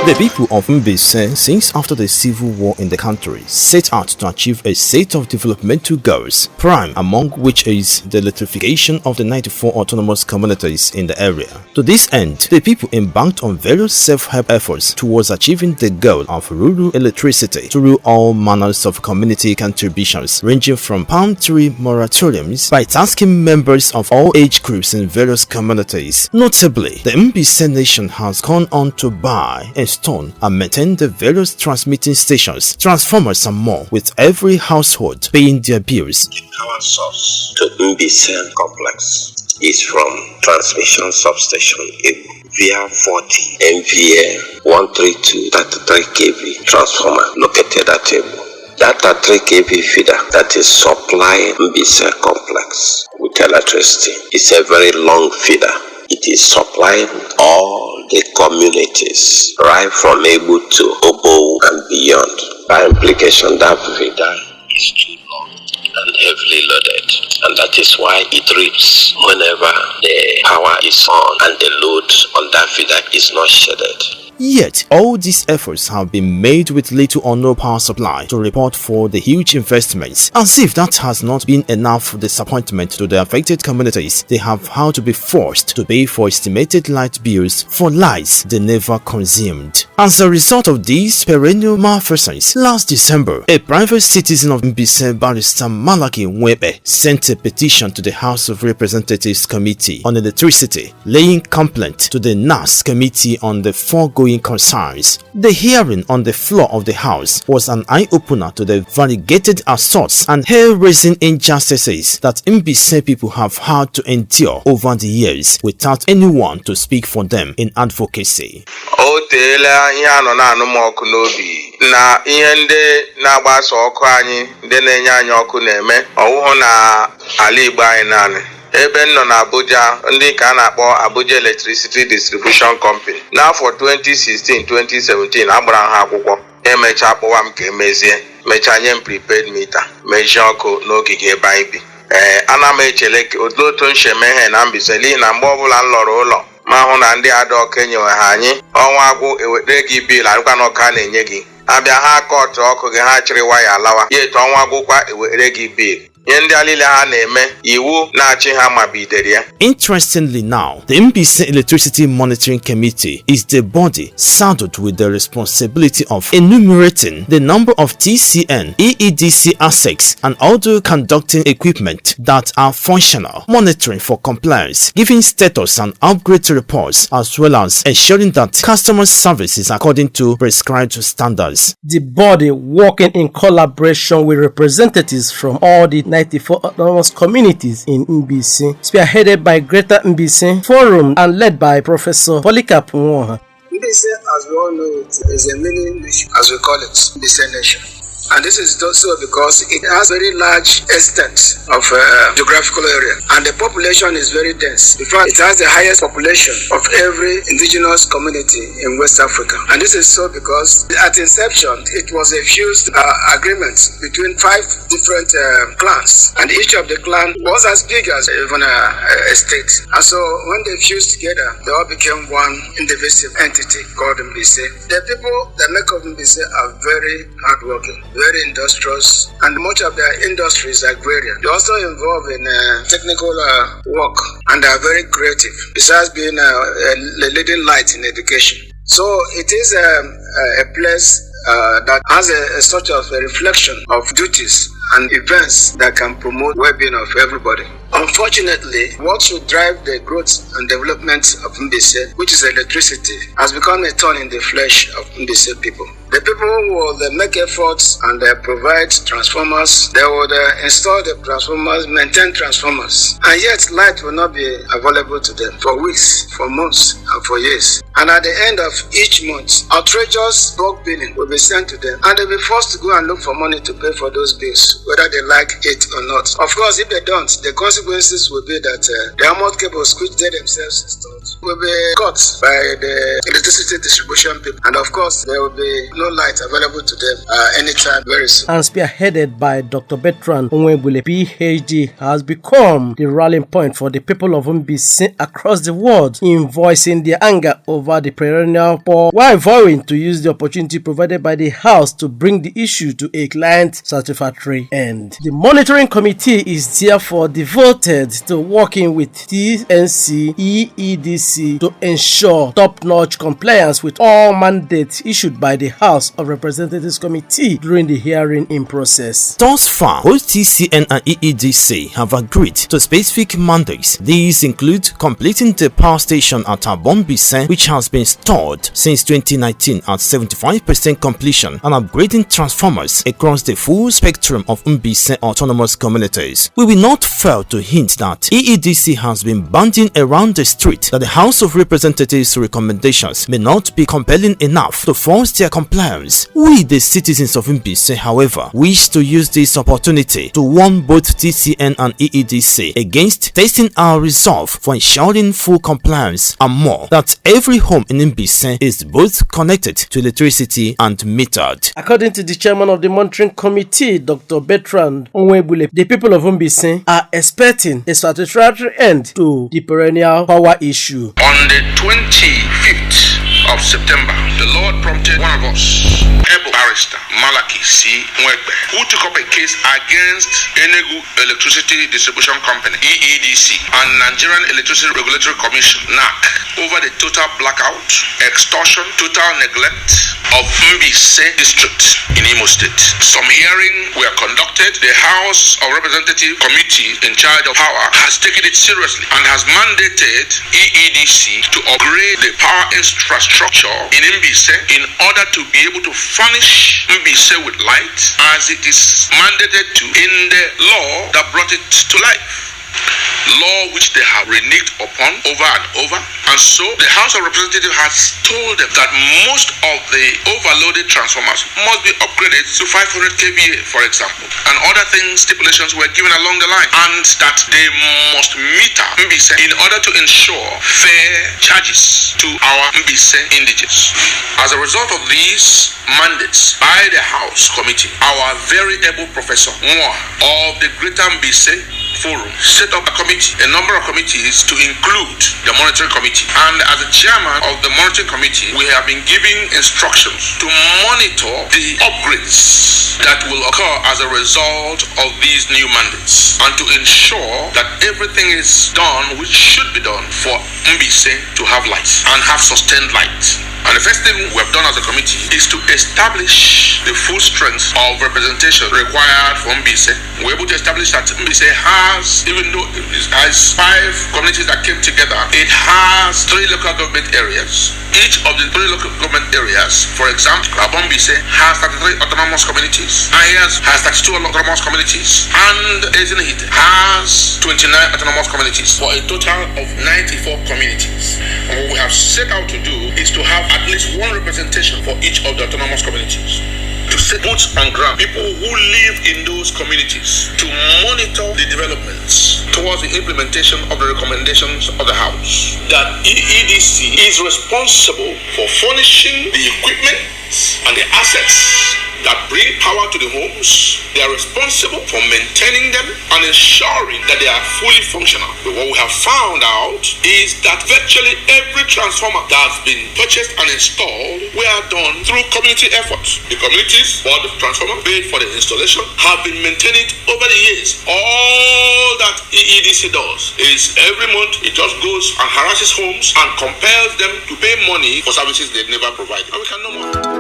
The people of Mbaise, since after the civil war in the country, set out to achieve a set of developmental goals, prime among which is the electrification of the 94 autonomous communities in the area. To this end, the people embarked on various self-help efforts towards achieving the goal of rural electricity through all manners of community contributions, ranging from palm tree moratoriums by tasking members of all age groups in various communities. Notably, the Mbaise nation has gone on to buy, install and maintain the various transmitting stations, transformers and more, with every household paying their bills. The power source to Mbaise complex is from transmission substation via 40 MVA 132 33 kV transformer located at Ebu. That 33 kV feeder that is supplying Mbaise complex with electricity is a very long feeder. It is supplying all the communities right from Ebu to Obo and beyond. By implication, that feeder is too long and heavily loaded, and that is why it trips whenever the power is on and the load on that feeder is not shaded. Yet, all these efforts have been made with little or no power supply to report for the huge investments. As if that has not been enough disappointment to the affected communities, they have had to be forced to pay for estimated light bills for lights they never consumed. As a result of these perennial malfeasance, last December, a private citizen of Mbaise, Barrister Malaki Nwebe, sent a petition to the House of Representatives Committee on Electricity, laying complaint to the NAS Committee on the foregoing concerns. The hearing on the floor of the House was an eye-opener to the variegated assaults and hair-raising injustices that Mbaise people have had to endure over the years without anyone to speak for them in advocacy. Na ihe ndị na-agbasa ọkụ anyị ndị na-enye anyị ọkụ na-eme ọwụhụ na ala Igbo anyị naanị. Ebe nọ na Abuja, ndị ka a na-akpọ Abuja Electricity Distribution Company. N'afọ 2016-2017 agbara ha akwụkwọ, emecha akpọwa m ka emezie, mecha nye m prepaid meter, mejie ọkụ n'ogige ebe anyị bi. Ana m echele otu nshemeghe na Mbaise n'ihi na mgbe ọbụla m lọrọ ụlọ ma hụ na ndị ada ọkụ enyewe ha anyị ọnwa agwụ ewetara gị bil arụkwa n'ọkụ a na-enye gị. Abịa ha kọtụ ọkụ gị ha chịrị waya alawa ya etu ọnwa agwụkwa ewetara gị bil. Interestingly now, the Mbaise Electricity Monitoring Committee is the body saddled with the responsibility of enumerating the number of TCN, EEDC assets and audio conducting equipment that are functional, monitoring for compliance, giving status and upgrade reports, as well as ensuring that customer service is according to prescribed standards. The body, working in collaboration with representatives from all the 94 autonomous communities in Mbaise, spearheaded by Greater Mbaise Forum and led by Professor Polycarp Nwoha. Mbaise, as we all know, is a mini nation, as we call it, Mbaise nation. And this is also because it has very large extent of geographical area, and the population is very dense. In fact, it has the highest population of every indigenous community in West Africa. And this is so because at inception, it was a fused agreement between 5 different clans, and each of the clan was as big as even a state. And so when they fused together, they all became one indivisible entity called Mbaise. The people that make up Mbaise are very hardworking, very industrious, and much of their industry is agrarian. They're also involved in technical work, and they are very creative, besides being a leading light in education. So it is a place that has a sort of a reflection of duties and events that can promote well-being of everybody. Unfortunately, what should drive the growth and development of Mbaise, which is electricity, has become a thorn in the flesh of Mbaise people. The people will make efforts and provide transformers. They would install the transformers, maintain transformers, and yet light will not be available to them for weeks, for months, and for years. And at the end of each month, outrageous bulk billing will be sent to them, and they'll be forced to go and look for money to pay for those bills, whether they like it or not. Of course, if they don't, the consequences will be that the armored cables which they themselves installed will be cut by the electricity distribution people, and of course, there will be no light available to them anytime very soon. And spearheaded by Dr. Bertrand Onwebule, PhD, has become the rallying point for the people of Mbaise across the world in voicing their anger over the perennial poor, while vowing to use the opportunity provided by the House to bring the issue to a client satisfactory end. The monitoring committee is therefore devoted to working with TNC EEDC to ensure top-notch compliance with all mandates issued by the House of Representatives Committee during the hearing in process. Thus far, both TCN and EEDC have agreed to specific mandates. These include completing the power station at Mbaise, which has been stalled since 2019 at 75% completion, and upgrading transformers across the full spectrum of Mbaise autonomous communities. We will not fail to hint that EEDC has been banding around the street that the House of Representatives' recommendations may not be compelling enough to force their compliance. We, the citizens of Mbaise, however, wish to use this opportunity to warn both TCN and EEDC against testing our resolve for ensuring full compliance, and more, that every home in Mbaise is both connected to electricity and metered. According to the chairman of the monitoring committee, Dr. Bertrand Onwebule, the people of Mbaise are expecting a satisfactory end to the perennial power issue. On the 25th of September, the Lord prompted one of us, able barrister Malaki C. Nwekbe, who took up a case against Enugu Electricity Distribution Company, EEDC, and Nigerian Electricity Regulatory Commission, NAC, over the total blackout, extortion, total neglect of Mbaise District in Imo State. Some hearing were conducted. The House of Representative Committee in charge of power has taken it seriously and has mandated EEDC to upgrade the power infrastructure in Mbaise in order to be able to furnish Mbaise with light as it is mandated to in the law that brought it to life. Law which they have reneged upon over and over. And so the House of Representatives has told them that most of the overloaded transformers must be upgraded to 500 kVA, for example, and other things, stipulations were given along the line, and that they must meter Mbaise in order to ensure fair charges to our Mbaise indigenes. As a result of these mandates by the House Committee, our very able Professor Nwa of the Greater Mbaise Forum set up a number of committees to include the monitoring committee, and as the chairman of the monitoring committee, we have been giving instructions to monitor the upgrades that will occur as a result of these new mandates, and to ensure that everything is done which should be done for Mbaise to have light and have sustained light. And the first thing we have done as a committee is to establish the full strength of representation required for Mbaise. We're able to establish that Mbaise has, even though it has 5 communities that came together, it has 3 local government areas. Each of the 3 local government areas, for example, Mbaise has 33 autonomous communities, Ayas has 32 autonomous communities, and Ezinhit has 29 autonomous communities, for a total of 94 communities. And what we have set out to do is to have at least one representation for each of the autonomous communities, to set boots on ground, people who live in those communities, to monitor the developments towards the implementation of the recommendations of the House. That EEDC is responsible for furnishing the equipment and the assets that bring power to the homes. They are responsible for maintaining them and ensuring that they are fully functional. But what we have found out is that virtually every transformer that has been purchased and installed were done through community efforts. The communities bought the transformer, paid for the installation, have been maintaining it over the years. All that EEDC does is every month it just goes and harasses homes and compels them to pay money for services they never provided. And we can no more.